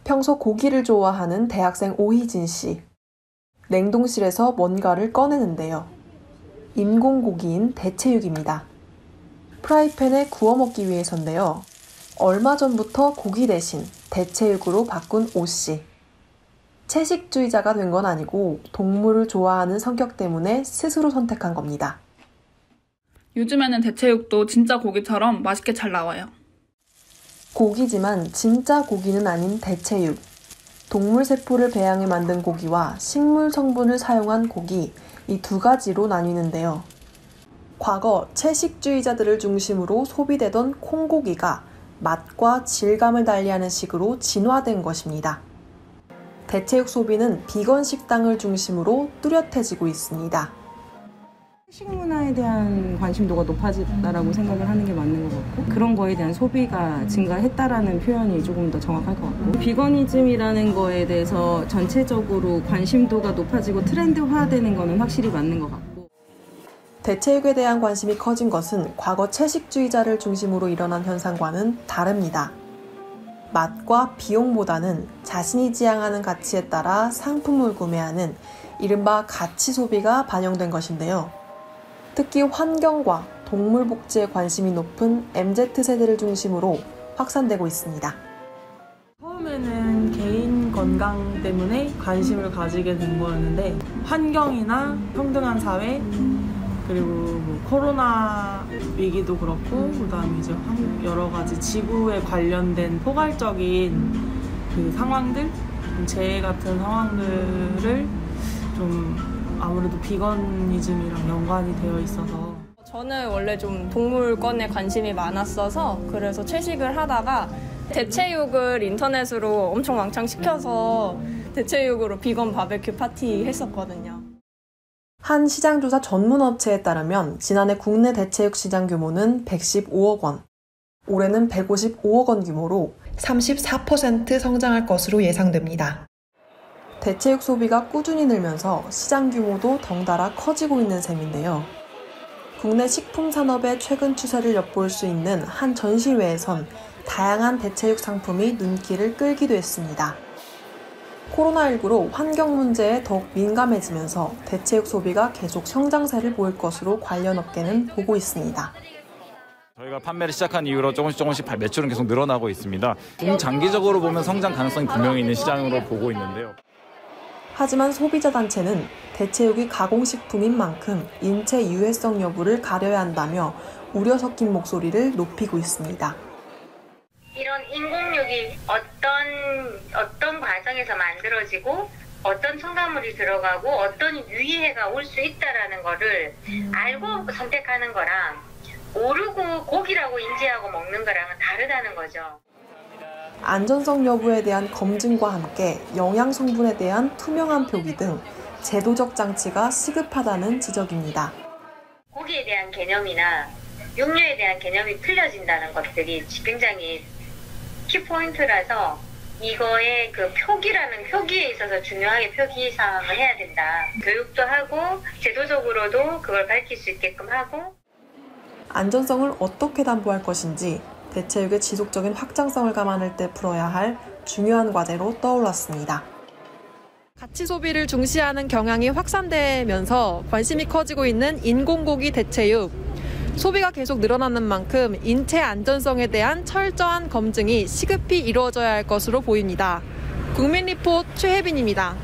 평소 고기를 좋아하는 대학생 오희진 씨. 냉동실에서 뭔가를 꺼내는데요. 인공고기인 대체육입니다. 프라이팬에 구워 먹기 위해서인데요. 얼마 전부터 고기 대신 대체육으로 바꾼 오 씨. 채식주의자가 된 건 아니고 동물을 좋아하는 성격 때문에 스스로 선택한 겁니다. 요즘에는 대체육도 진짜 고기처럼 맛있게 잘 나와요. 고기지만 진짜 고기는 아닌 대체육. 동물 세포를 배양해 만든 고기와 식물 성분을 사용한 고기, 이 두 가지로 나뉘는데요. 과거 채식주의자들을 중심으로 소비되던 콩고기가 맛과 질감을 달리하는 식으로 진화된 것입니다. 대체육 소비는 비건 식당을 중심으로 뚜렷해지고 있습니다. 식문화에 대한 관심도가 높아졌다라고 생각을 하는 게 맞는 것 같고, 그런 거에 대한 소비가 증가했다라는 표현이 조금 더 정확할 것 같고, 비거니즘이라는 거에 대해서 전체적으로 관심도가 높아지고 트렌드화되는 거는 확실히 맞는 것 같고. 대체육에 대한 관심이 커진 것은 과거 채식주의자를 중심으로 일어난 현상과는 다릅니다. 맛과 비용보다는 자신이 지향하는 가치에 따라 상품을 구매하는 이른바 가치 소비가 반영된 것인데요. 특히 환경과 동물 복지에 관심이 높은 MZ세대를 중심으로 확산되고 있습니다. 처음에는 개인 건강 때문에 관심을 가지게 된 거였는데, 환경이나 평등한 사회, 그리고 뭐 코로나 위기도 그렇고, 그다음에 이제 여러 가지 지구에 관련된 포괄적인 그 상황들, 재해 같은 상황들을 좀 아무래도 비건이즘이랑 연관이 되어 있어서. 저는 원래 좀 동물권에 관심이 많았어서 그래서 채식을 하다가 대체육을 인터넷으로 엄청 왕창 시켜서 대체육으로 비건 바베큐 파티 했었거든요. 한 시장조사 전문업체에 따르면 지난해 국내 대체육 시장 규모는 115억 원, 올해는 155억 원 규모로 34% 성장할 것으로 예상됩니다. 대체육 소비가 꾸준히 늘면서 시장 규모도 덩달아 커지고 있는 셈인데요. 국내 식품 산업의 최근 추세를 엿볼 수 있는 한 전시회에선 다양한 대체육 상품이 눈길을 끌기도 했습니다. 코로나19로 환경 문제에 더욱 민감해지면서 대체육 소비가 계속 성장세를 보일 것으로 관련 업계는 보고 있습니다. 저희가 판매를 시작한 이후로 조금씩 매출은 계속 늘어나고 있습니다. 장기적으로 보면 성장 가능성이 분명히 있는 시장으로 보고 있는데요. 하지만 소비자 단체는 대체육이 가공식품인 만큼 인체 유해성 여부를 가려야 한다며 우려 섞인 목소리를 높이고 있습니다. 이런 인공육이 어떤 과정에서 만들어지고 어떤 첨가물이 들어가고 어떤 유해가 올 수 있다라는 거를 알고 선택하는 거랑 모르고 고기라고 인지하고 먹는 거랑은 다르다는 거죠. 안전성 여부에 대한 검증과 함께 영양 성분에 대한 투명한 표기 등 제도적 장치가 시급하다는 지적입니다. 고기에 대한 개념이나 육류에 대한 개념이 틀려진다는 것들이 굉장히 키포인트라서 이거의 그 표기에 있어서 중요하게 표기사항을 해야 된다. 교육도 하고 제도적으로도 그걸 밝힐 수 있게끔 하고. 안전성을 어떻게 담보할 것인지 대체육의 지속적인 확장성을 감안할 때 풀어야 할 중요한 과제로 떠올랐습니다. 가치 소비를 중시하는 경향이 확산되면서 관심이 커지고 있는 인공고기 대체육. 소비가 계속 늘어나는 만큼 인체 안전성에 대한 철저한 검증이 시급히 이루어져야 할 것으로 보입니다. 국민리포트 최혜빈입니다.